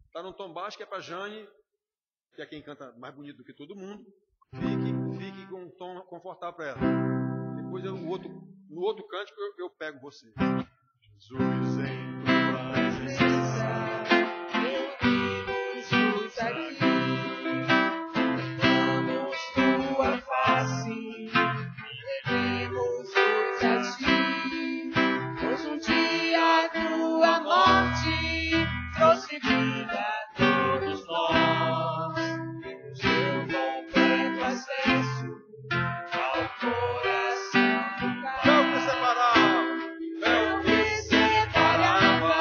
Está num tom baixo que é para Jane, que é quem canta mais bonito do que todo mundo. Fique com um tom confortável para ela. Depois no outro cântico eu pego você. Jesus em tua presença, Jesus aqui, contemplamos tua face, rendemos-nos a ti, pois um dia a tua morte trouxe vida a todos nós, teu completo acesso ao coração do Pai. Véu que separava, Véu que separava,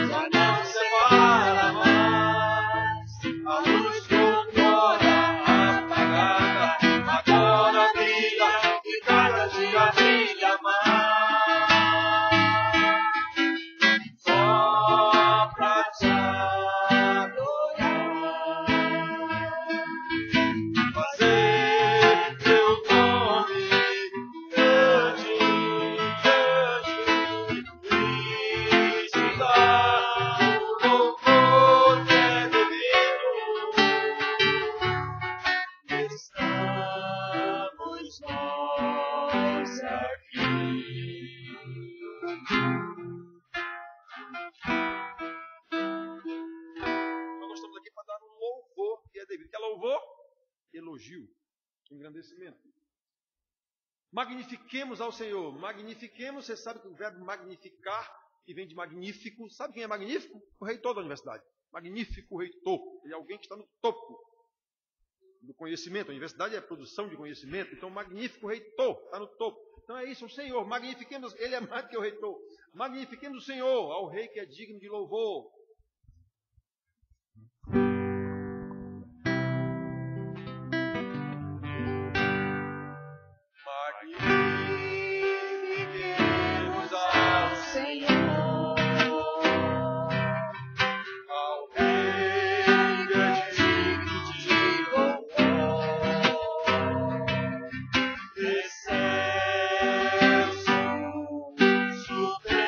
já não separa mais. A luz que outrora apagada, agora brilha e cada dia brilha mais. Só pra te adorar, fazer teu nome grande, e te dar o louvor que é devido. estamos nós aqui. Nós estamos aqui para dar um louvor que é devido. Que é louvor? Elogio, engrandecimento. Magnifiquemos ao Senhor. Magnifiquemos, você sabe que o verbo magnificar, que vem de magnífico, sabe quem é magnífico? O reitor da universidade. Magnífico reitor. Ele é alguém que está no topo do conhecimento. A universidade é produção de conhecimento. Então, magnífico reitor, está no topo. Então é isso, o Senhor. Magnifiquemos, ele é mais do que o reitor. Magnifiquemos o Senhor, ao rei que é digno de louvor. Magnifiquemos ao Senhor, ao rei que é digno de louvor, excelso, supremo,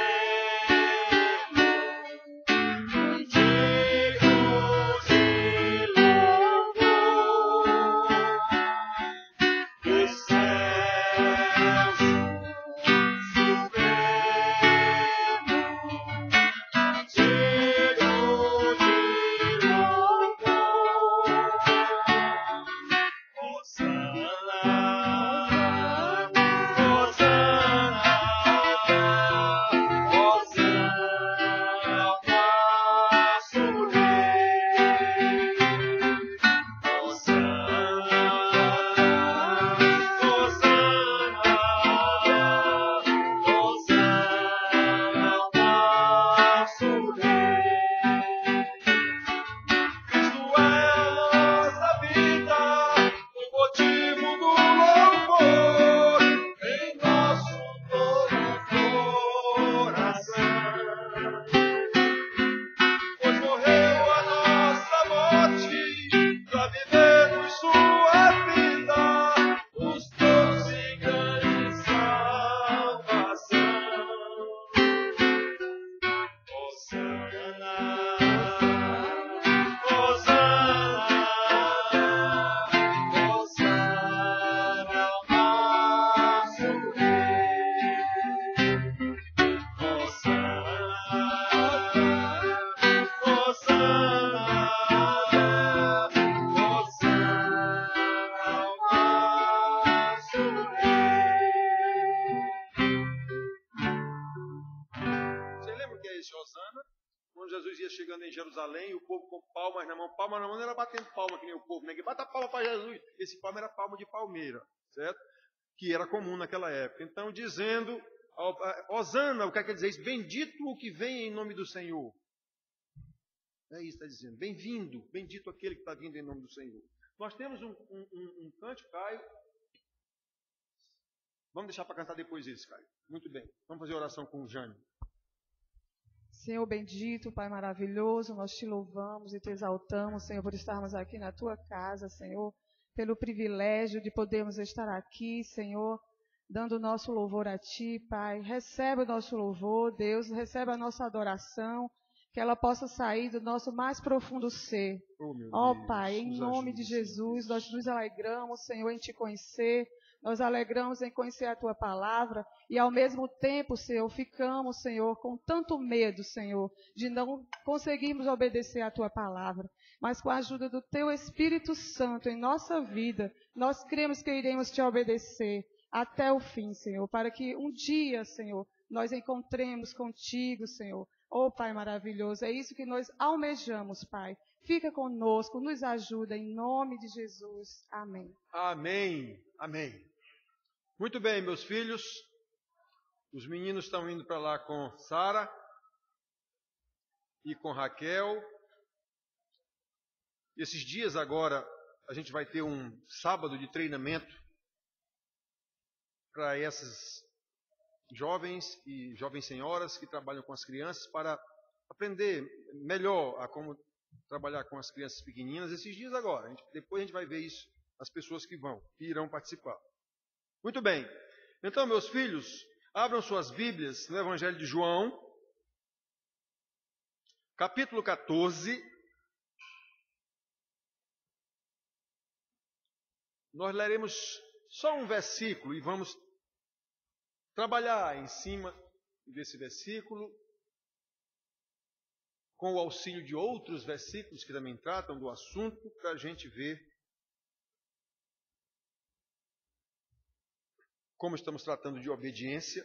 digno de louvor, excelso, chegando em Jerusalém, o povo com palmas na mão. Palma na mão não era batendo palma que nem o povo. Ninguém bata palma para Jesus. Esse palma era palma de palmeira, certo? Que era comum naquela época. Então, dizendo, Hosana, o que quer dizer isso? Bendito o que vem em nome do Senhor. É isso que está dizendo. Bem-vindo, bendito aquele que está vindo em nome do Senhor. Nós temos um cântico, Caio. Vamos deixar para cantar depois isso, Caio. Muito bem. Vamos fazer oração com o Jânio. Senhor bendito, Pai maravilhoso, nós te louvamos e te exaltamos, Senhor, por estarmos aqui na tua casa, Senhor, pelo privilégio de podermos estar aqui, Senhor, dando o nosso louvor a ti, Pai. Recebe o nosso louvor, Deus, recebe a nossa adoração, que ela possa sair do nosso mais profundo ser. Ó Pai, em nome de Jesus, nós nos alegramos, Senhor, em Te conhecer, nós alegramos em conhecer a Tua palavra e ao mesmo tempo, Senhor, ficamos, Senhor, com tanto medo, Senhor, de não conseguirmos obedecer a Tua palavra. Mas com a ajuda do Teu Espírito Santo em nossa vida, nós cremos que iremos Te obedecer até o fim, Senhor, para que um dia, Senhor, nós encontremos contigo, Senhor. Oh, Pai maravilhoso, é isso que nós almejamos, Pai. Fica conosco, nos ajuda, em nome de Jesus. Amém. Amém. Amém. Muito bem, meus filhos. Os meninos estão indo para lá com Sara e com Raquel. Esses dias agora, a gente vai ter um sábado de treinamento para essas jovens e jovens senhoras que trabalham com as crianças para aprender melhor a como trabalhar com as crianças pequeninas esses dias agora. Depois a gente vai ver isso, as pessoas que irão participar. Muito bem. Então, meus filhos, abram suas Bíblias no Evangelho de João, capítulo 14. Nós leremos só um versículo e vamos trabalhar em cima desse versículo, com o auxílio de outros versículos que também tratam do assunto, para a gente ver como estamos tratando de obediência.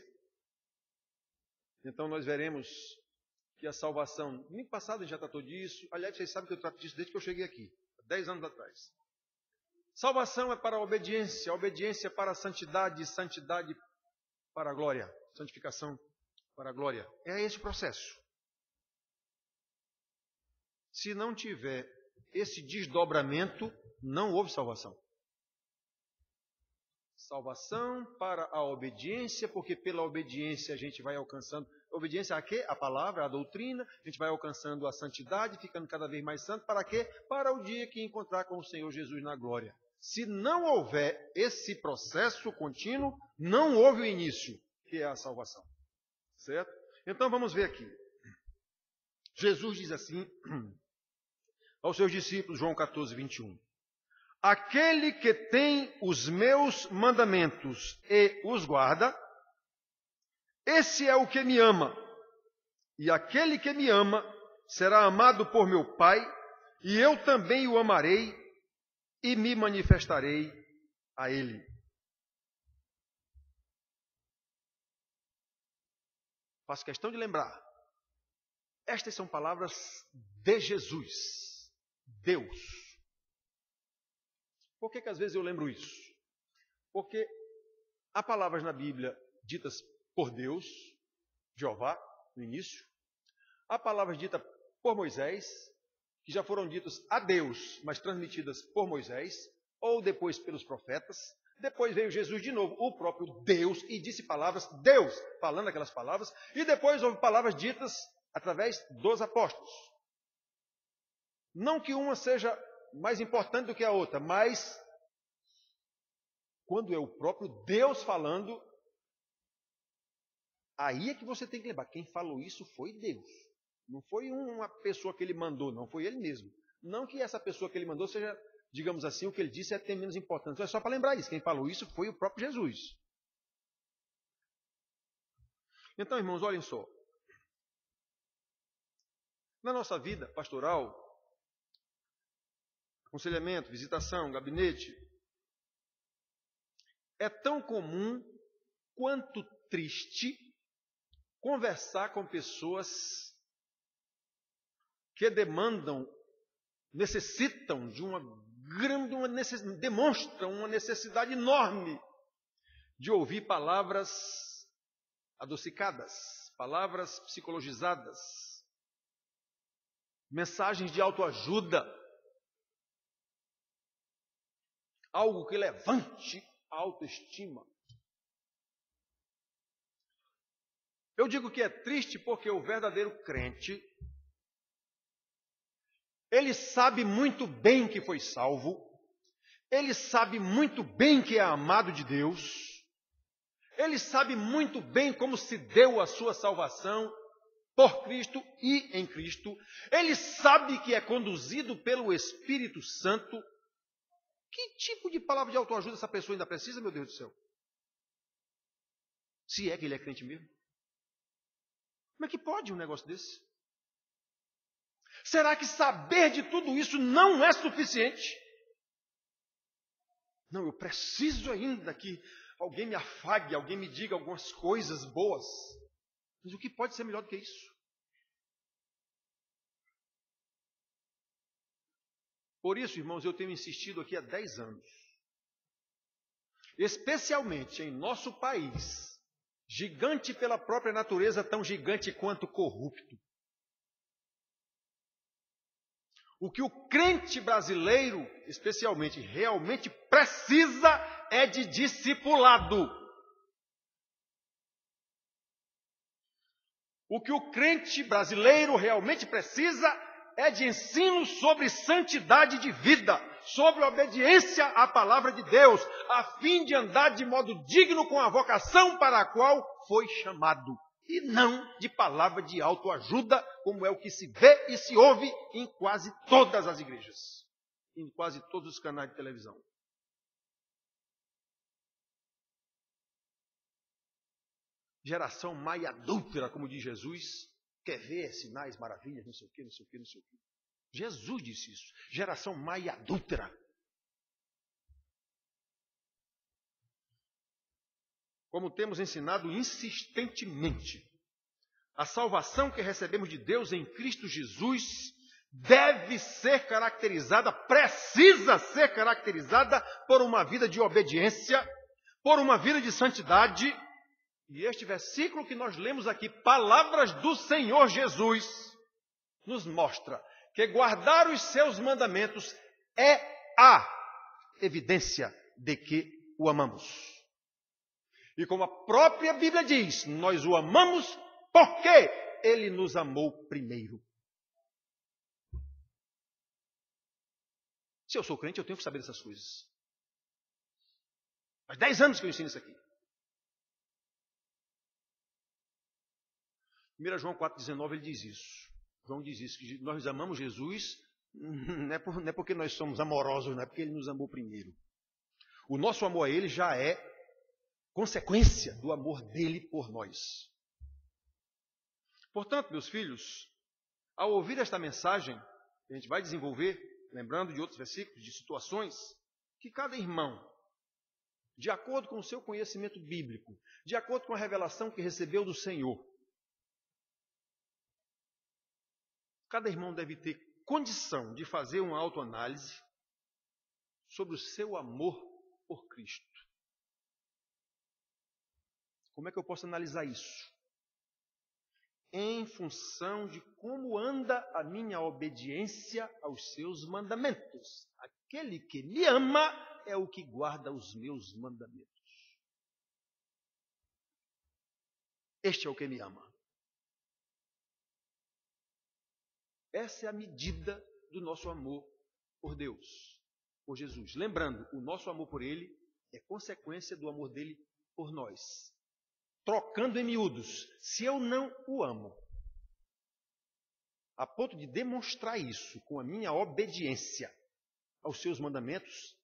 Então nós veremos que a salvação, domingo passado a gente já tratou disso, aliás, vocês sabem que eu trato disso desde que eu cheguei aqui, 10 anos atrás. Salvação é para a obediência para a santidade, santidade para a glória, santificação para a glória. É esse o processo. Se não tiver esse desdobramento, não houve salvação. Salvação para a obediência, porque pela obediência a gente vai alcançando. Obediência a quê? A palavra, a doutrina. A gente vai alcançando a santidade, ficando cada vez mais santo. Para quê? Para o dia que encontrar com o Senhor Jesus na glória. Se não houver esse processo contínuo, não houve o início, que é a salvação. Certo? Então vamos ver aqui. Jesus diz assim aos seus discípulos, João 14, 21. Aquele que tem os meus mandamentos e os guarda, esse é o que me ama. E aquele que me ama será amado por meu Pai, e eu também o amarei e me manifestarei a ele. Faço questão de lembrar. Estas são palavras de Jesus, Deus. Por que às vezes eu lembro isso? Porque há palavras na Bíblia ditas por Deus, Jeová, no início. Há palavras ditas por Moisés, que já foram ditas a Deus, mas transmitidas por Moisés, ou depois pelos profetas. Depois veio Jesus de novo, o próprio Deus, e disse palavras, Deus falando aquelas palavras, e depois houve palavras ditas através dos apóstolos. Não que uma seja mais importante do que a outra, mas quando é o próprio Deus falando, aí é que você tem que lembrar, quem falou isso foi Deus. Não foi uma pessoa que ele mandou, não, foi ele mesmo. Não que essa pessoa que ele mandou seja, digamos assim, o que ele disse tem menos importância. É só para lembrar isso, quem falou isso foi o próprio Jesus. Então, irmãos, olhem só. Na nossa vida pastoral, aconselhamento, visitação, gabinete, é tão comum quanto triste conversar com pessoas que necessitam de demonstram uma necessidade enorme de ouvir palavras adocicadas, palavras psicologizadas, mensagens de autoajuda, algo que levante a autoestima. Eu digo que é triste porque o verdadeiro crente, ele sabe muito bem que foi salvo, ele sabe muito bem que é amado de Deus, ele sabe muito bem como se deu a sua salvação, por Cristo e em Cristo. Ele sabe que é conduzido pelo Espírito Santo. Que tipo de palavra de autoajuda essa pessoa ainda precisa, meu Deus do céu? Se é que ele é crente mesmo. Como é que pode um negócio desse? Será que saber de tudo isso não é suficiente? Não, eu preciso ainda que alguém me afague, alguém me diga algumas coisas boas. Mas o que pode ser melhor do que isso? Por isso, irmãos, eu tenho insistido aqui há 10 anos. Especialmente em nosso país, gigante pela própria natureza, tão gigante quanto corrupto. O que o crente brasileiro, especialmente, realmente precisa é de discipulado. O que o crente brasileiro realmente precisa é de ensino sobre santidade de vida, sobre obediência à palavra de Deus, a fim de andar de modo digno com a vocação para a qual foi chamado. E não de palavra de autoajuda, como é o que se vê e se ouve em quase todas as igrejas, em quase todos os canais de televisão. Geração má e adúltera, como diz Jesus, quer ver sinais, maravilhas, não sei o quê, não sei o quê, não sei o quê. Jesus disse isso. Geração má e adúltera. Como temos ensinado insistentemente, a salvação que recebemos de Deus em Cristo Jesus deve ser caracterizada, precisa ser caracterizada por uma vida de obediência, por uma vida de santidade. E este versículo que nós lemos aqui, palavras do Senhor Jesus, nos mostra que guardar os seus mandamentos é a evidência de que o amamos. E como a própria Bíblia diz, nós o amamos porque Ele nos amou primeiro. Se eu sou crente, eu tenho que saber dessas coisas. Faz 10 anos que eu ensino isso aqui. 1 João 4,19, ele diz isso. João diz isso, que nós amamos Jesus, não é porque nós somos amorosos, não é porque Ele nos amou primeiro. O nosso amor a Ele já é consequência do amor dEle por nós. Portanto, meus filhos, ao ouvir esta mensagem, a gente vai desenvolver, lembrando de outros versículos, de situações, que cada irmão, de acordo com o seu conhecimento bíblico, de acordo com a revelação que recebeu do Senhor, cada irmão deve ter condição de fazer uma autoanálise sobre o seu amor por Cristo. Como é que eu posso analisar isso? Em função de como anda a minha obediência aos seus mandamentos. Aquele que me ama é o que guarda os meus mandamentos. Este é o que me ama. Essa é a medida do nosso amor por Deus, por Jesus. Lembrando, o nosso amor por Ele é consequência do amor dEle por nós. Trocando em miúdos, se eu não o amo, a ponto de demonstrar isso com a minha obediência aos seus mandamentos,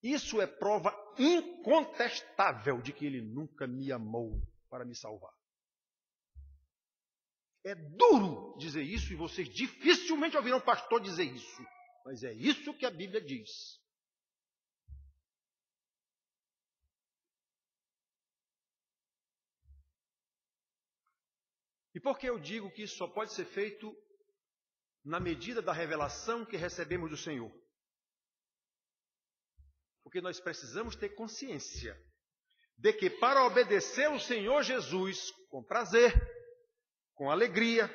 isso é prova incontestável de que Ele nunca me amou para me salvar. É duro dizer isso e vocês dificilmente ouvirão pastor dizer isso. Mas é isso que a Bíblia diz. E por que eu digo que isso só pode ser feito na medida da revelação que recebemos do Senhor? Porque nós precisamos ter consciência de que para obedecer ao Senhor Jesus com prazer, com alegria,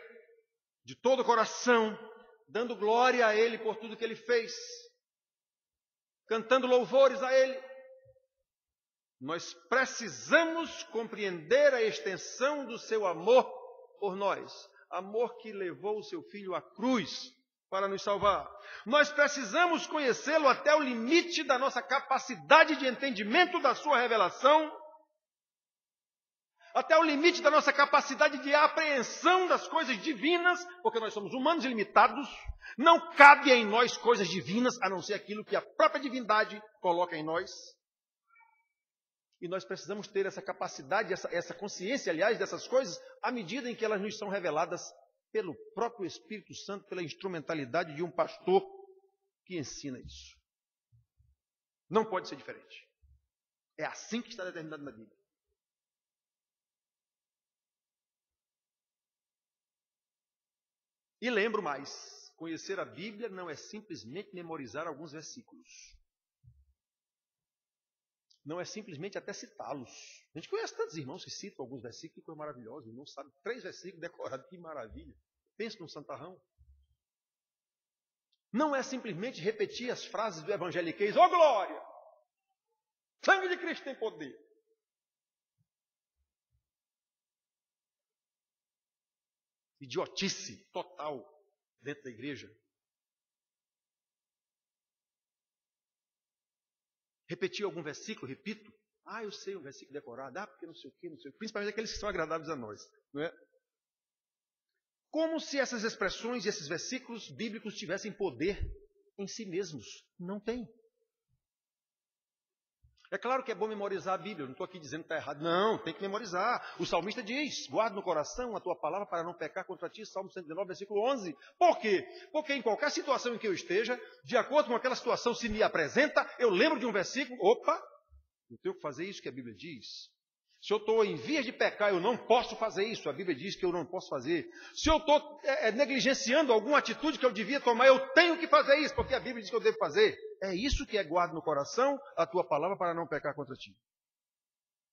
de todo o coração, dando glória a Ele por tudo que Ele fez, cantando louvores a Ele, nós precisamos compreender a extensão do seu amor por nós. Amor que levou o seu Filho à cruz para nos salvar. Nós precisamos conhecê-lo até o limite da nossa capacidade de entendimento da sua revelação, até o limite da nossa capacidade de apreensão das coisas divinas, porque nós somos humanos e limitados, não cabe em nós coisas divinas, a não ser aquilo que a própria divindade coloca em nós. E nós precisamos ter essa capacidade, essa consciência, aliás, dessas coisas, à medida em que elas nos são reveladas pelo próprio Espírito Santo, pela instrumentalidade de um pastor que ensina isso. Não pode ser diferente. É assim que está determinado na Bíblia. E lembro mais, conhecer a Bíblia não é simplesmente memorizar alguns versículos. Não é simplesmente até citá-los. A gente conhece tantos irmãos que citam alguns versículos, que coisa maravilhosa. Não sabe 3 versículos decorados, que maravilha. Pense num santarrão. Não é simplesmente repetir as frases do evangeliquez, ó glória! Sangue de Cristo tem poder. Idiotice total dentro da igreja. Repetir algum versículo, repito. Eu sei um versículo decorado. Porque não sei o quê, não sei o quê. Principalmente aqueles que são agradáveis a nós. Não é? Como se essas expressões e esses versículos bíblicos tivessem poder em si mesmos. Não tem. É claro que é bom memorizar a Bíblia. Eu não estou aqui dizendo que está errado. Não, tem que memorizar. O salmista diz, guarda no coração a tua palavra para não pecar contra ti. Salmo 119, versículo 11. Por quê? Porque em qualquer situação em que eu esteja, de acordo com aquela situação se me apresenta, eu lembro de um versículo. Opa, eu tenho que fazer isso que a Bíblia diz. Se eu estou em vias de pecar, eu não posso fazer isso. A Bíblia diz que eu não posso fazer. Se eu estou negligenciando alguma atitude que eu devia tomar, eu tenho que fazer isso, porque a Bíblia diz que eu devo fazer. É isso que é guarda no coração a tua palavra para não pecar contra ti.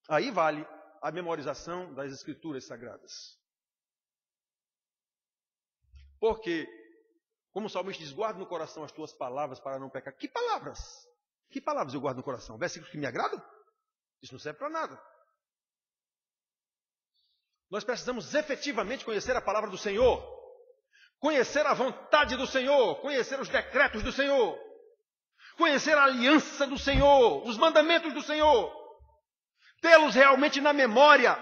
Aí vale a memorização das Escrituras Sagradas. Porque, como o salmista diz, guarda no coração as tuas palavras para não pecar. Que palavras? Que palavras eu guardo no coração? Versículos que me agradam? Isso não serve para nada. Nós precisamos efetivamente conhecer a palavra do Senhor, conhecer a vontade do Senhor, conhecer os decretos do Senhor, conhecer a aliança do Senhor, os mandamentos do Senhor, tê-los realmente na memória.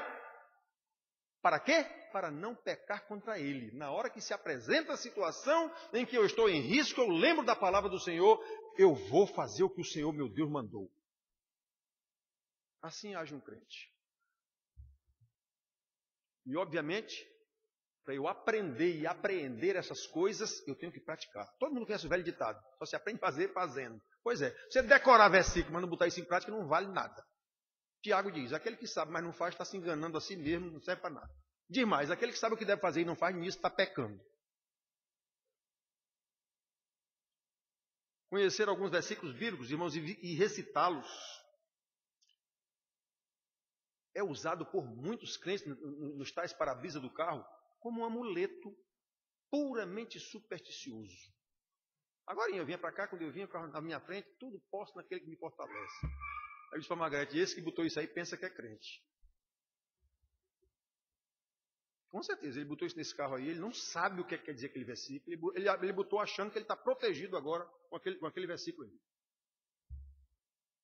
Para quê? Para não pecar contra Ele. Na hora que se apresenta a situação em que eu estou em risco, eu lembro da palavra do Senhor, eu vou fazer o que o Senhor, meu Deus, mandou. Assim age um crente. E, obviamente, para eu aprender e apreender essas coisas, eu tenho que praticar. Todo mundo conhece o velho ditado. Só se aprende a fazer fazendo. Pois é, você decorar versículo, mas não botar isso em prática, não vale nada. Tiago diz, aquele que sabe, mas não faz, está se enganando a si mesmo, não serve para nada. Diz mais, aquele que sabe o que deve fazer e não faz, nisso está pecando. Conhecer alguns versículos bíblicos, irmãos, e recitá-los, é usado por muitos crentes nos tais para-brisa do carro como um amuleto puramente supersticioso. Agora eu vinha para cá, quando eu vinha, o carro na minha frente, tudo posto naquele que me fortalece. Aí eu disse para a Margarete, esse que botou isso aí pensa que é crente. Com certeza, ele botou isso nesse carro aí, ele não sabe o que quer dizer aquele versículo, ele botou achando que ele está protegido agora com aquele versículo aí.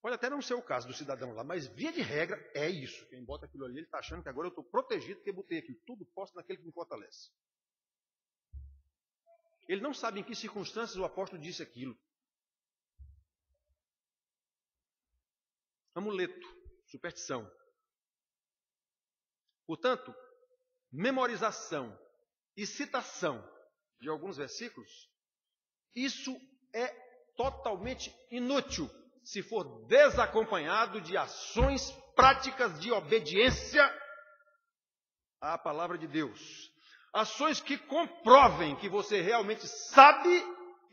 Pode até não ser o caso do cidadão lá, mas via de regra é isso. Quem bota aquilo ali, ele está achando que agora eu estou protegido porque botei aquilo. Tudo posto naquele que me fortalece. Ele não sabe em que circunstâncias o apóstolo disse aquilo. Amuleto, superstição. Portanto, memorização e citação de alguns versículos, isso é totalmente inútil se for desacompanhado de ações práticas de obediência à palavra de Deus. Ações que comprovem que você realmente sabe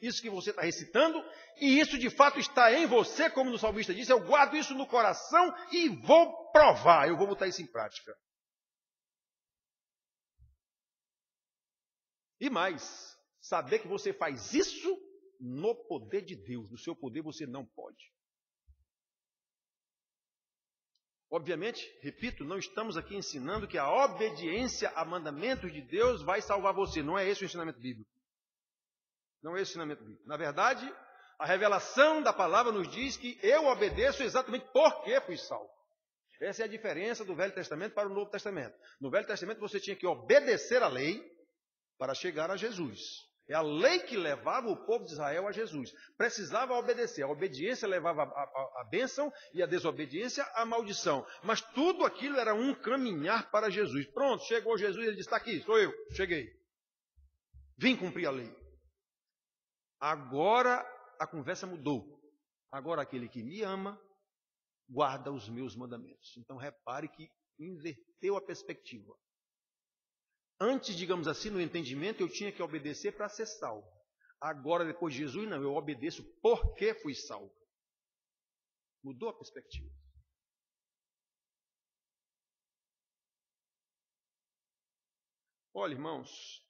isso que você está recitando, e isso de fato está em você, como no salmista disse, eu guardo isso no coração e vou provar, eu vou botar isso em prática. E mais, saber que você faz isso no poder de Deus, no seu poder você não pode. Obviamente, repito, não estamos aqui ensinando que a obediência a mandamentos de Deus vai salvar você. Não é esse o ensinamento bíblico. Não é esse o ensinamento bíblico. Na verdade, a revelação da palavra nos diz que eu obedeço exatamente porque fui salvo. Essa é a diferença do Velho Testamento para o Novo Testamento. No Velho Testamento você tinha que obedecer à lei para chegar a Jesus. É a lei que levava o povo de Israel a Jesus. Precisava obedecer. A obediência levava a bênção e a desobediência a maldição. Mas tudo aquilo era um caminhar para Jesus. Pronto, chegou Jesus e ele disse, está aqui, sou eu, cheguei. Vim cumprir a lei. Agora a conversa mudou. Agora aquele que me ama guarda os meus mandamentos. Então repare que inverteu a perspectiva. Antes, digamos assim, no entendimento, eu tinha que obedecer para ser salvo. Agora, depois de Jesus, não, eu obedeço porque fui salvo. Mudou a perspectiva. Olha, irmãos,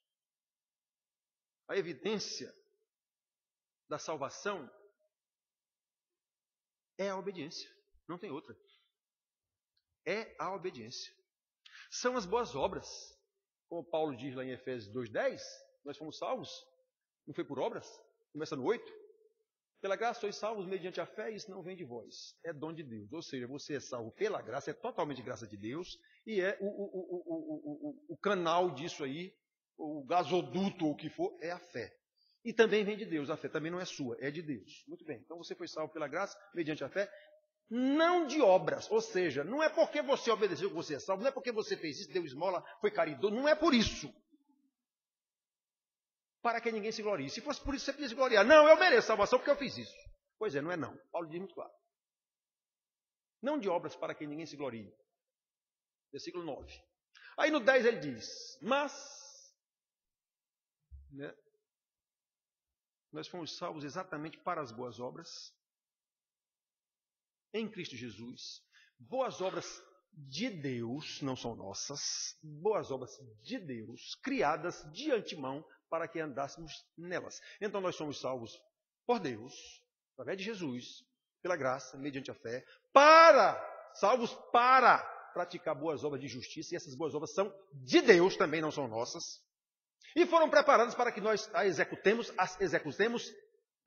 a evidência da salvação é a obediência. Não tem outra. É a obediência. São as boas obras. Como Paulo diz lá em Efésios 2:10, nós fomos salvos. Não foi por obras? Começa no 8. Pela graça sois salvos mediante a fé, e isso não vem de vós. É dom de Deus. Ou seja, você é salvo pela graça, é totalmente graça de Deus, e é o canal disso aí, o gasoduto ou o que for, é a fé. E também vem de Deus. A fé também não é sua, é de Deus. Muito bem. Então você foi salvo pela graça, mediante a fé, não de obras. Ou seja, não é porque você obedeceu que você é salvo, não é porque você fez isso, deu esmola, foi caridoso, não é por isso. Para que ninguém se glorie. Se fosse por isso, você podia se gloriar. Não, eu mereço salvação porque eu fiz isso. Pois é, não é não. Paulo diz muito claro. Não de obras para que ninguém se glorie. Versículo 9. Aí no 10 ele diz, mas, né, nós fomos salvos exatamente para as boas obras, em Cristo Jesus. Boas obras de Deus, não são nossas, boas obras de Deus, criadas de antemão para que andássemos nelas. Então nós somos salvos por Deus, através de Jesus, pela graça, mediante a fé, salvos para praticar boas obras de justiça, e essas boas obras são de Deus, também não são nossas, e foram preparadas para que nós as executemos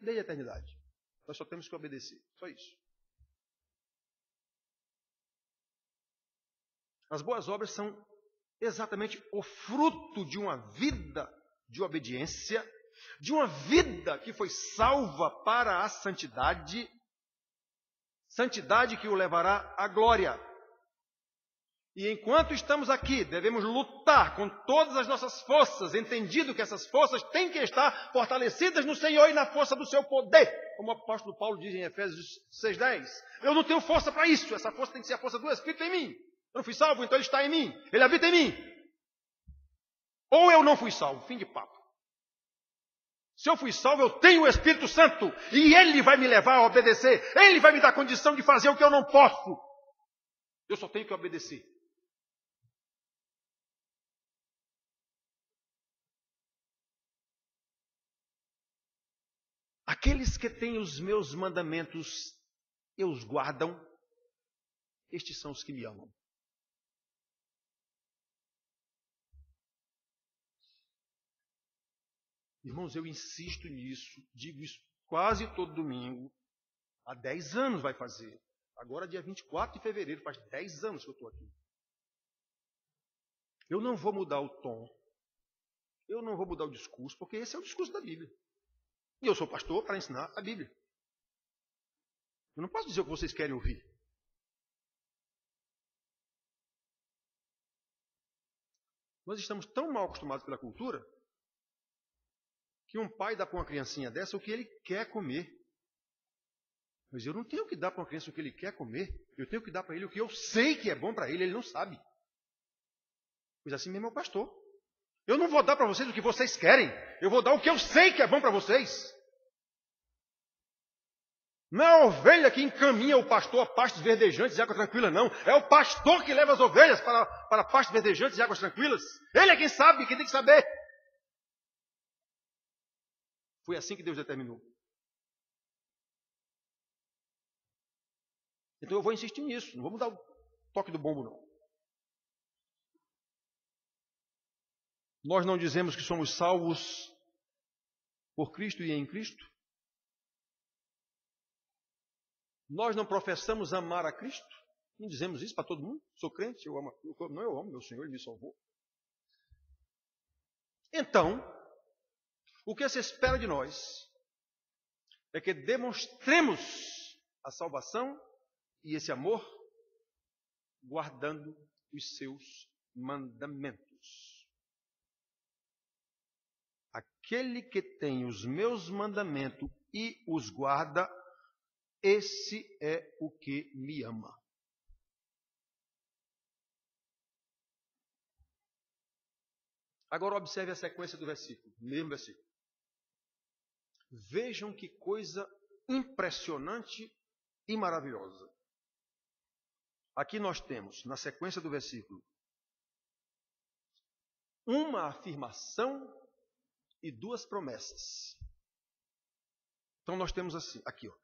desde a eternidade. Nós só temos que obedecer, só isso. As boas obras são exatamente o fruto de uma vida de obediência, de uma vida que foi salva para a santidade, santidade que o levará à glória. E enquanto estamos aqui, devemos lutar com todas as nossas forças, entendido que essas forças têm que estar fortalecidas no Senhor e na força do seu poder, como o apóstolo Paulo diz em Efésios 6:10. Eu não tenho força para isso, essa força tem que ser a força do Espírito em mim. Eu não fui salvo, então ele está em mim, ele habita em mim. Ou eu não fui salvo, fim de papo. Se eu fui salvo, eu tenho o Espírito Santo, e ele vai me levar a obedecer, ele vai me dar condição de fazer o que eu não posso. Eu só tenho que obedecer. Aqueles que têm os meus mandamentos e os guardam, estes são os que me amam. Irmãos, eu insisto nisso, digo isso quase todo domingo, há 10 anos vai fazer. Agora, dia 24 de fevereiro, faz 10 anos que eu estou aqui. Eu não vou mudar o tom, eu não vou mudar o discurso, porque esse é o discurso da Bíblia. E eu sou pastor para ensinar a Bíblia. Eu não posso dizer o que vocês querem ouvir. Nós estamos tão mal acostumados pela cultura que um pai dá para uma criancinha dessa o que ele quer comer. Mas eu não tenho que dar para uma criança o que ele quer comer. Eu tenho que dar para ele o que eu sei que é bom para ele, ele não sabe. Pois assim mesmo é o pastor. Eu não vou dar para vocês o que vocês querem. Eu vou dar o que eu sei que é bom para vocês. Não é a ovelha que encaminha o pastor a pastos verdejantes e água tranquila, não. É o pastor que leva as ovelhas para pastos verdejantes e águas tranquilas. Ele é quem sabe, quem tem que saber. Foi assim que Deus determinou. Então eu vou insistir nisso. Não vou mudar o toque do bombo, não. Nós não dizemos que somos salvos por Cristo e em Cristo? Nós não professamos amar a Cristo Não dizemos isso para todo mundo? Sou crente, eu amo meu Senhor, Ele me salvou. Então, o que se espera de nós é que demonstremos a salvação e esse amor guardando os seus mandamentos. Aquele que tem os meus mandamentos e os guarda, esse é o que me ama. Agora observe a sequência do versículo, mesmo versículo. Vejam que coisa impressionante e maravilhosa. Aqui nós temos, na sequência do versículo, uma afirmação e duas promessas. Então nós temos assim, aqui, ó.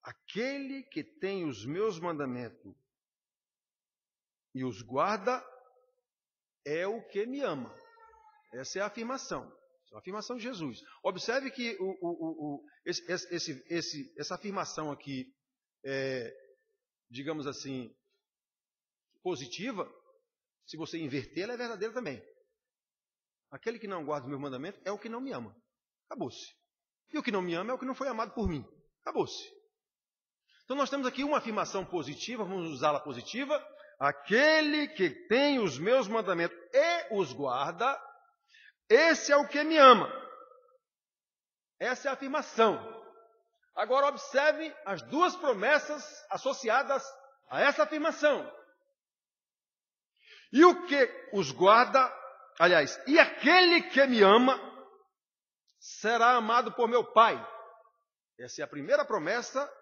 Aquele que tem os meus mandamentos e os guarda é o que me ama. Essa é a afirmação. Essa é a afirmação de Jesus. Observe que essa afirmação aqui, digamos assim, positiva, se você inverter, ela é verdadeira também. Aquele que não guarda o meu mandamento é o que não me ama. Acabou-se. E o que não me ama é o que não foi amado por mim. Acabou-se. Então nós temos aqui uma afirmação positiva, vamos usá-la positiva. Aquele que tem os meus mandamentos e os guarda, esse é o que me ama. Essa é a afirmação. Agora observe as duas promessas associadas a essa afirmação. E o que os guarda, aliás, e aquele que me ama, será amado por meu Pai. Essa é a primeira promessa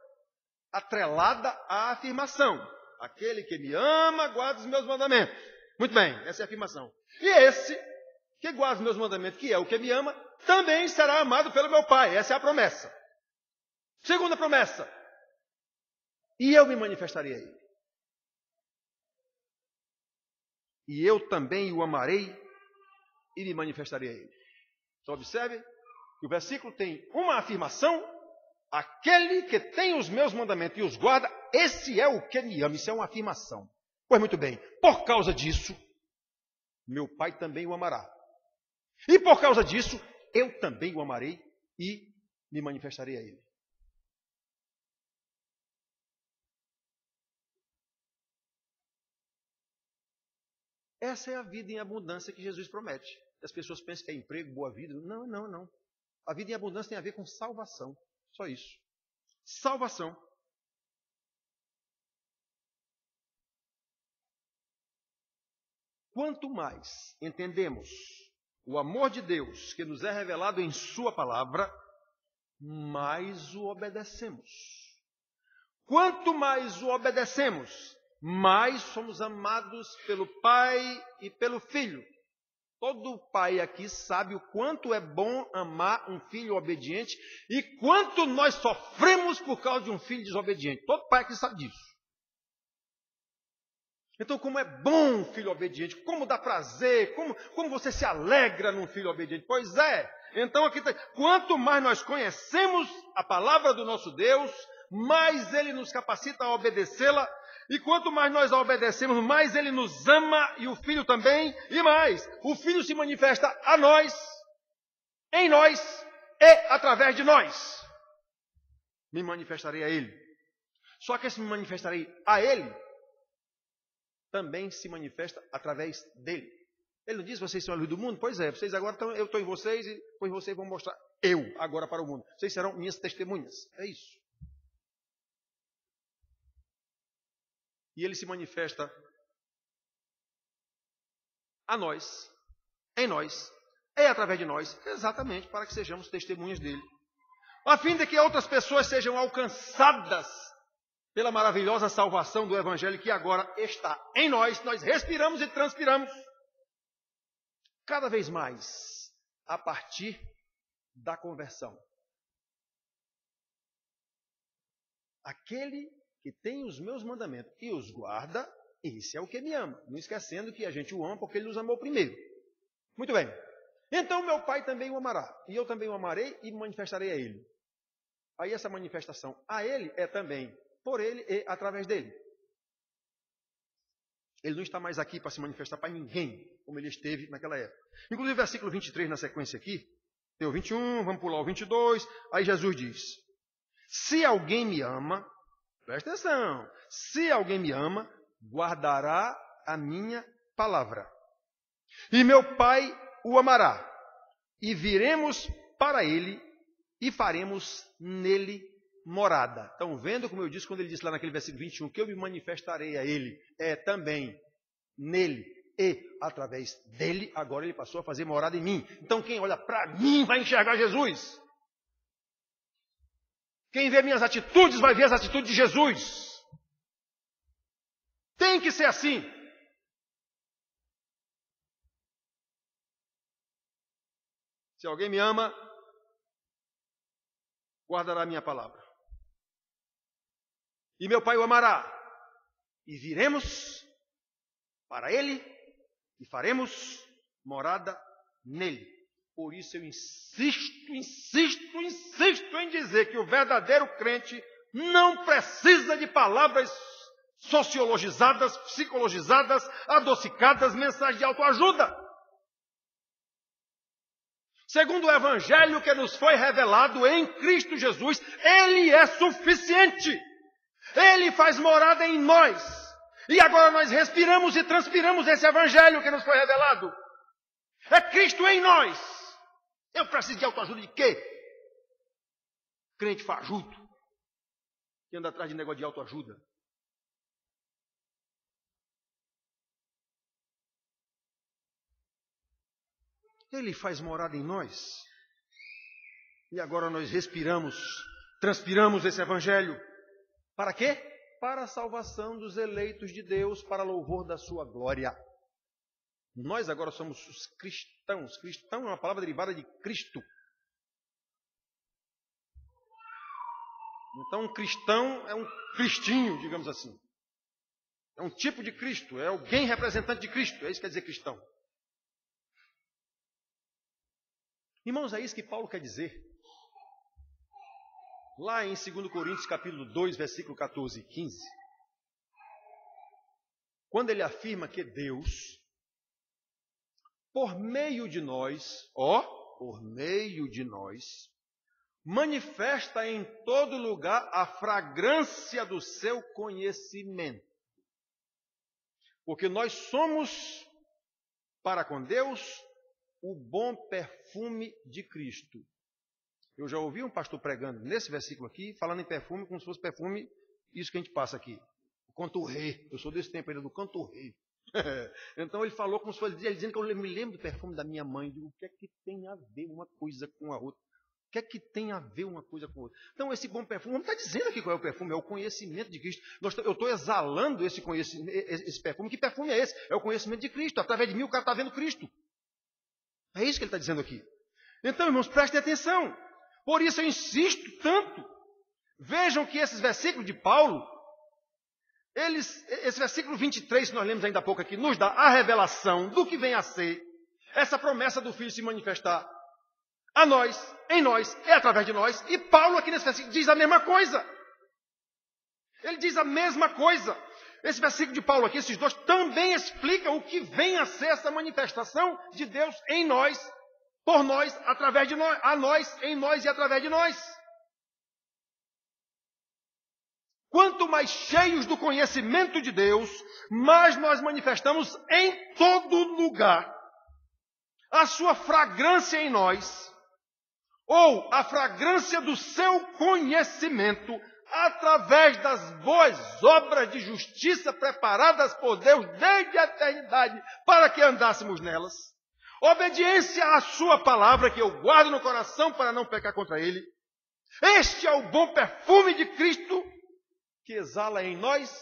atrelada à afirmação. Aquele que me ama, guarda os meus mandamentos. Muito bem, essa é a afirmação. E esse que guarda os meus mandamentos, que é o que me ama, também será amado pelo meu Pai. Essa é a promessa. Segunda promessa. E eu me manifestarei a ele. E eu também o amarei e me manifestarei a ele. Então observe que o versículo tem uma afirmação. Aquele que tem os meus mandamentos e os guarda, esse é o que me ama. Isso é uma afirmação. Pois muito bem, por causa disso, meu Pai também o amará. E por causa disso, eu também o amarei e me manifestarei a ele. Essa é a vida em abundância que Jesus promete. As pessoas pensam que é emprego, boa vida. Não, não, não. A vida em abundância tem a ver com salvação. Só isso. Salvação. Quanto mais entendemos o amor de Deus que nos é revelado em Sua palavra, mais o obedecemos. Quanto mais o obedecemos, mais somos amados pelo Pai e pelo Filho. Todo pai aqui sabe o quanto é bom amar um filho obediente e quanto nós sofremos por causa de um filho desobediente. Todo pai aqui sabe disso. Então, como é bom um filho obediente, como dá prazer, como você se alegra num filho obediente. Pois é. Então, aqui está. Quanto mais nós conhecemos a palavra do nosso Deus, mais Ele nos capacita a obedecê-la. E quanto mais nós a obedecemos, mais Ele nos ama e o Filho também. E mais, o Filho se manifesta a nós, em nós e através de nós. Me manifestarei a Ele. Só que esse me manifestarei a Ele também se manifesta através dele. Ele não diz, vocês são a luz do mundo? Pois é, vocês agora estão, eu estou em vocês e depois vocês vão mostrar eu agora para o mundo. Vocês serão minhas testemunhas. É isso. E ele se manifesta a nós, em nós, e através de nós, exatamente para que sejamos testemunhas dele. A fim de que outras pessoas sejam alcançadas pela maravilhosa salvação do Evangelho que agora está em nós. Nós respiramos e transpiramos cada vez mais a partir da conversão. Aquele que tem os meus mandamentos e os guarda, esse é o que me ama. Não esquecendo que a gente o ama porque ele nos amou primeiro. Muito bem. Então meu Pai também o amará. E eu também o amarei e me manifestarei a ele. Aí essa manifestação a ele é também por ele e através dele. Ele não está mais aqui para se manifestar para ninguém, como ele esteve naquela época. Inclusive, versículo 23 na sequência aqui, tem o 21, vamos pular o 22, aí Jesus diz: se alguém me ama, presta atenção, se alguém me ama, guardará a minha palavra. E meu Pai o amará, e viremos para ele e faremos nele morada. Estão vendo como eu disse quando ele disse lá naquele versículo 21, que eu me manifestarei a ele, também nele e através dele, agora ele passou a fazer morada em mim. Então quem olha para mim vai enxergar Jesus. Quem vê minhas atitudes vai ver as atitudes de Jesus. Tem que ser assim. Se alguém me ama, guardará a minha palavra. E meu Pai o amará. E viremos para ele e faremos morada nele. Por isso eu insisto em dizer que o verdadeiro crente não precisa de palavras sociologizadas, psicologizadas, adocicadas, mensagens de autoajuda. Segundo o Evangelho que nos foi revelado em Cristo Jesus, Ele é suficiente. Ele faz morada em nós. E agora nós respiramos e transpiramos esse Evangelho que nos foi revelado. É Cristo em nós. Eu preciso de autoajuda de quê? Crente fajuto, que anda atrás de negócio de autoajuda. Ele faz morada em nós. E agora nós respiramos, transpiramos esse Evangelho. Para quê? Para a salvação dos eleitos de Deus, para louvor da sua glória. Nós agora somos os cristãos. Cristão é uma palavra derivada de Cristo. Então, um cristão é um cristinho, digamos assim. É um tipo de Cristo, é alguém representante de Cristo. É isso que quer dizer cristão. Irmãos, é isso que Paulo quer dizer. Lá em 2 Coríntios, capítulo 2, versículo 14 e 15. Quando ele afirma que Deus, por meio de nós, manifesta em todo lugar a fragrância do seu conhecimento. Porque nós somos, para com Deus, o bom perfume de Cristo. Eu já ouvi um pastor pregando nesse versículo aqui, falando em perfume como se fosse perfume, isso que a gente passa aqui. O cantorré. Eu sou desse tempo ainda do cantorré. Então ele falou como se fosse ele dizendo que eu me lembro do perfume da minha mãe. Eu digo, o que é que tem a ver uma coisa com a outra? O que é que tem a ver uma coisa com a outra? Então esse bom perfume, não está dizendo aqui qual é o perfume, é o conhecimento de Cristo. Eu estou exalando esse perfume. Que perfume é esse? É o conhecimento de Cristo. Através de mim o cara está vendo Cristo. É isso que ele está dizendo aqui. Então, irmãos, prestem atenção. Por isso eu insisto tanto. Vejam que esses versículos de Paulo, esse versículo 23, que nós lemos ainda há pouco aqui, nos dá a revelação do que vem a ser essa promessa do Filho se manifestar a nós, em nós e através de nós. E Paulo aqui nesse versículo diz a mesma coisa. Ele diz a mesma coisa. Esse versículo de Paulo aqui, esses dois, também explicam o que vem a ser essa manifestação de Deus em nós, por nós, através de nós, a nós, em nós e através de nós. Quanto mais cheios do conhecimento de Deus, mais nós manifestamos em todo lugar a sua fragrância em nós, ou a fragrância do seu conhecimento, através das boas obras de justiça preparadas por Deus desde a eternidade, para que andássemos nelas. Obediência à sua palavra, que eu guardo no coração para não pecar contra ele. Este é o bom perfume de Cristo, que exala em nós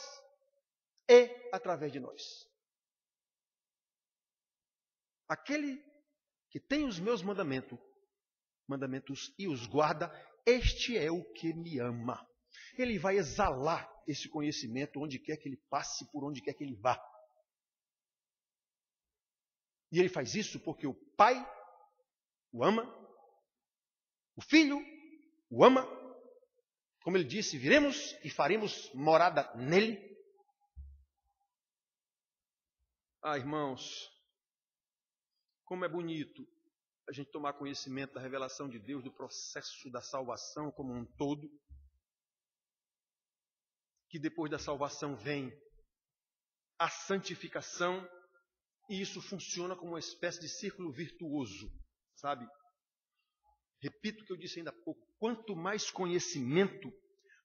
e através de nós. Aquele que tem os meus mandamentos e os guarda, este é o que me ama. Ele vai exalar esse conhecimento onde quer que ele passe, por onde quer que ele vá. E ele faz isso porque o Pai o ama, o Filho o ama Como ele disse, viremos e faremos morada nele. Ah, irmãos, como é bonito a gente tomar conhecimento da revelação de Deus, do processo da salvação como um todo. Que depois da salvação vem a santificação, e isso funciona como uma espécie de círculo virtuoso, sabe? Repito o que eu disse ainda há pouco, quanto mais conhecimento,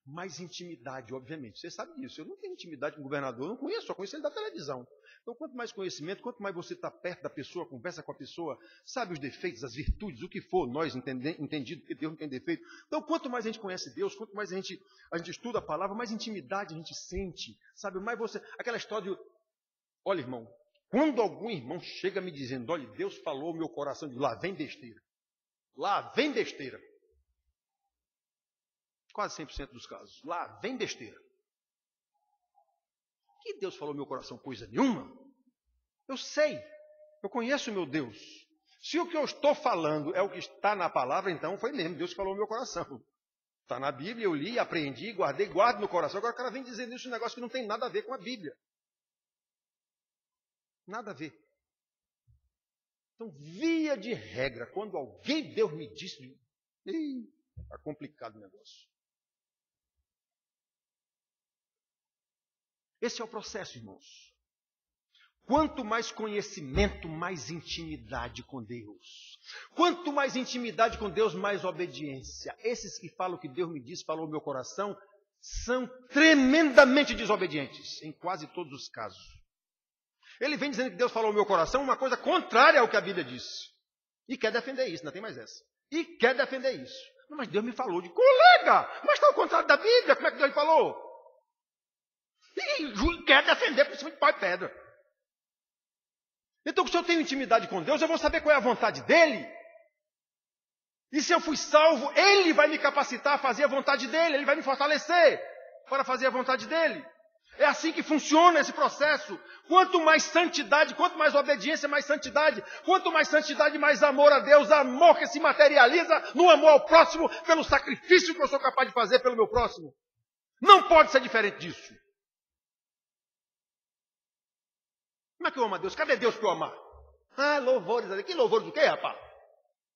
mais intimidade, obviamente. Você sabe disso, eu não tenho intimidade com o governador, eu não conheço, só conheço ele da televisão. Então, quanto mais conhecimento, quanto mais você está perto da pessoa, conversa com a pessoa, sabe os defeitos, as virtudes, o que for, nós entendido, porque Deus não tem defeito. Então, quanto mais a gente conhece Deus, quanto mais a gente estuda a palavra, mais intimidade a gente sente, sabe? Mais você, aquela história de, olha, irmão, quando algum irmão chega me dizendo, olha, Deus falou ao meu coração, lá vem besteira. Lá vem besteira. Quase 100% dos casos. Lá vem besteira. Que Deus falou ao meu coração coisa nenhuma? Eu sei. Eu conheço o meu Deus. Se o que eu estou falando é o que está na palavra, então foi mesmo Deus que falou ao meu coração. Está na Bíblia, eu li, aprendi, guardei, guardo no coração. Agora o cara vem dizendo isso, um negócio que não tem nada a ver com a Bíblia. Nada a ver. Então, via de regra, quando alguém, Deus me disse, está complicado o negócio. Esse é o processo, irmãos. Quanto mais conhecimento, mais intimidade com Deus. Quanto mais intimidade com Deus, mais obediência. Esses que falam que Deus me disse, falou no meu coração, são tremendamente desobedientes, em quase todos os casos. Ele vem dizendo que Deus falou no meu coração uma coisa contrária ao que a Bíblia disse. E quer defender isso, não tem mais essa. E quer defender isso. Não, mas Deus me falou de colega, mas está ao contrário da Bíblia, como é que Deus falou? E quer defender por cima de pau e pedra. Então, se eu tenho intimidade com Deus, eu vou saber qual é a vontade dEle. E se eu fui salvo, Ele vai me capacitar a fazer a vontade dEle. Ele vai me fortalecer para fazer a vontade dEle. É assim que funciona esse processo. Quanto mais santidade, quanto mais obediência, mais santidade. Quanto mais santidade, mais amor a Deus. Amor que se materializa no amor ao próximo, pelo sacrifício que eu sou capaz de fazer pelo meu próximo. Não pode ser diferente disso. Como é que eu amo a Deus? Cadê Deus para eu amar? Ah, louvores. Que louvores do quê, rapaz?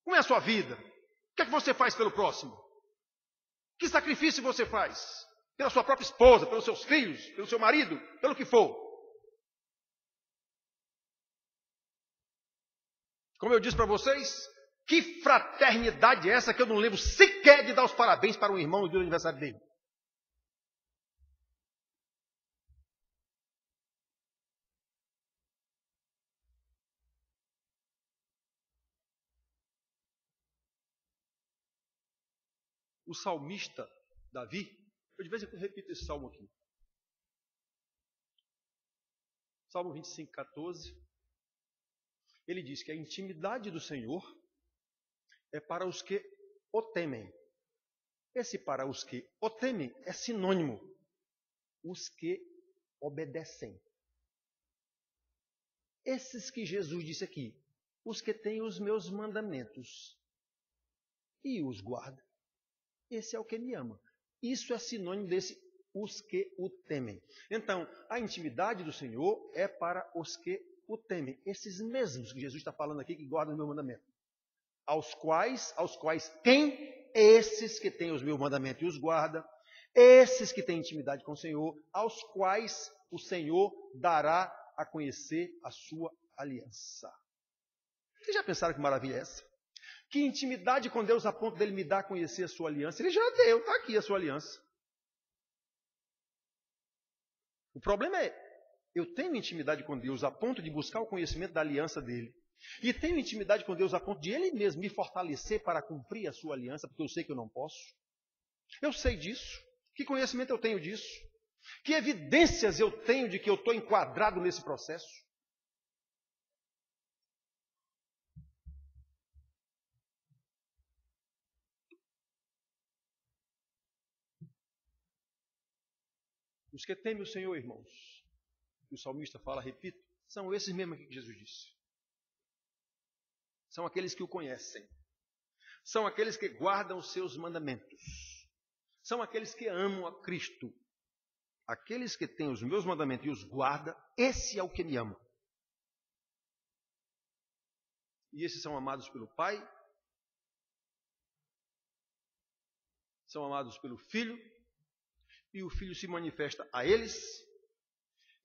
Como é a sua vida? O que é que você faz pelo próximo? Que sacrifício você faz? Pela sua própria esposa, pelos seus filhos, pelo seu marido, pelo que for. Como eu disse para vocês, que fraternidade é essa que eu não lembro sequer de dar os parabéns para um irmão no dia do aniversário dele? O salmista Davi, eu de vez em quando repito esse salmo aqui. Salmo 25, 14. Ele diz que a intimidade do Senhor é para os que o temem. Esse para os que o temem é sinônimo. Os que obedecem. Esses que Jesus disse aqui, os que têm os meus mandamentos e os guardam. Esse é o que me ama. Isso é sinônimo desse, os que o temem. Então, a intimidade do Senhor é para os que o temem. Esses mesmos que Jesus está falando aqui, que guardam o meu mandamento. Aos quais quem? Esses que têm os meus mandamentos e os guardam. Esses que têm intimidade com o Senhor, aos quais o Senhor dará a conhecer a sua aliança. Vocês já pensaram que maravilha é essa? Que intimidade com Deus a ponto dele me dar a conhecer a sua aliança? Ele já deu, está aqui a sua aliança. O problema é, eu tenho intimidade com Deus a ponto de buscar o conhecimento da aliança dele. E tenho intimidade com Deus a ponto de Ele mesmo me fortalecer para cumprir a sua aliança, porque eu sei que eu não posso. Eu sei disso. Que conhecimento eu tenho disso? Que evidências eu tenho de que eu estou enquadrado nesse processo? Os que temem o Senhor, irmãos, que o salmista fala, repito, são esses mesmos aqui que Jesus disse. São aqueles que o conhecem. São aqueles que guardam os seus mandamentos. são aqueles que amam a Cristo. Aqueles que têm os meus mandamentos e os guarda, esse é o que me ama. E esses são amados pelo Pai, são amados pelo Filho, e o Filho se manifesta a eles,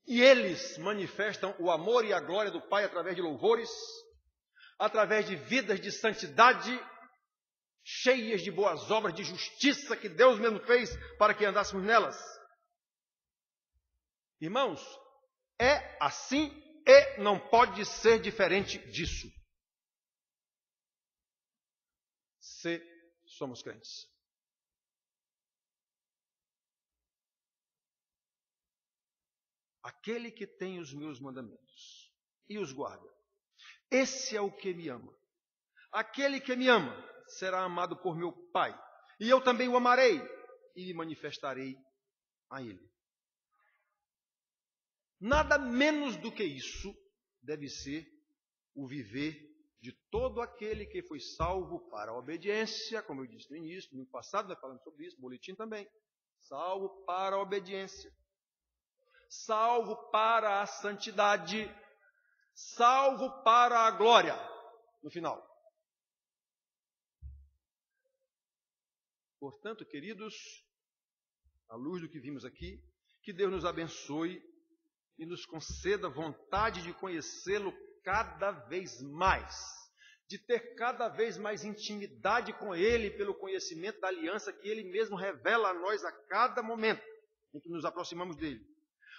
e eles manifestam o amor e a glória do Pai através de louvores, através de vidas de santidade, cheias de boas obras, de justiça que Deus mesmo fez para que andássemos nelas. Irmãos, é assim e não pode ser diferente disso. Se somos crentes. Aquele que tem os meus mandamentos e os guarda, esse é o que me ama. Aquele que me ama será amado por meu Pai, e eu também o amarei e me manifestarei a ele. Nada menos do que isso deve ser o viver de todo aquele que foi salvo para a obediência, como eu disse no início, no passado nós falamos sobre isso, boletim também. Salvo para a obediência, salvo para a santidade, salvo para a glória, no final. Portanto, queridos, à luz do que vimos aqui, que Deus nos abençoe e nos conceda vontade de conhecê-lo cada vez mais, de ter cada vez mais intimidade com Ele pelo conhecimento da aliança que Ele mesmo revela a nós a cada momento em que nos aproximamos dEle,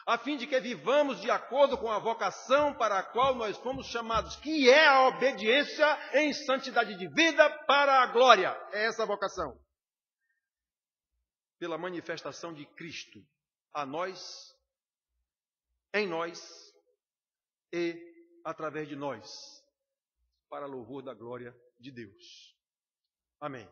a fim de que vivamos de acordo com a vocação para a qual nós fomos chamados, que é a obediência em santidade de vida para a glória. É essa a vocação. Pela manifestação de Cristo a nós, em nós e através de nós, para louvor da glória de Deus. Amém.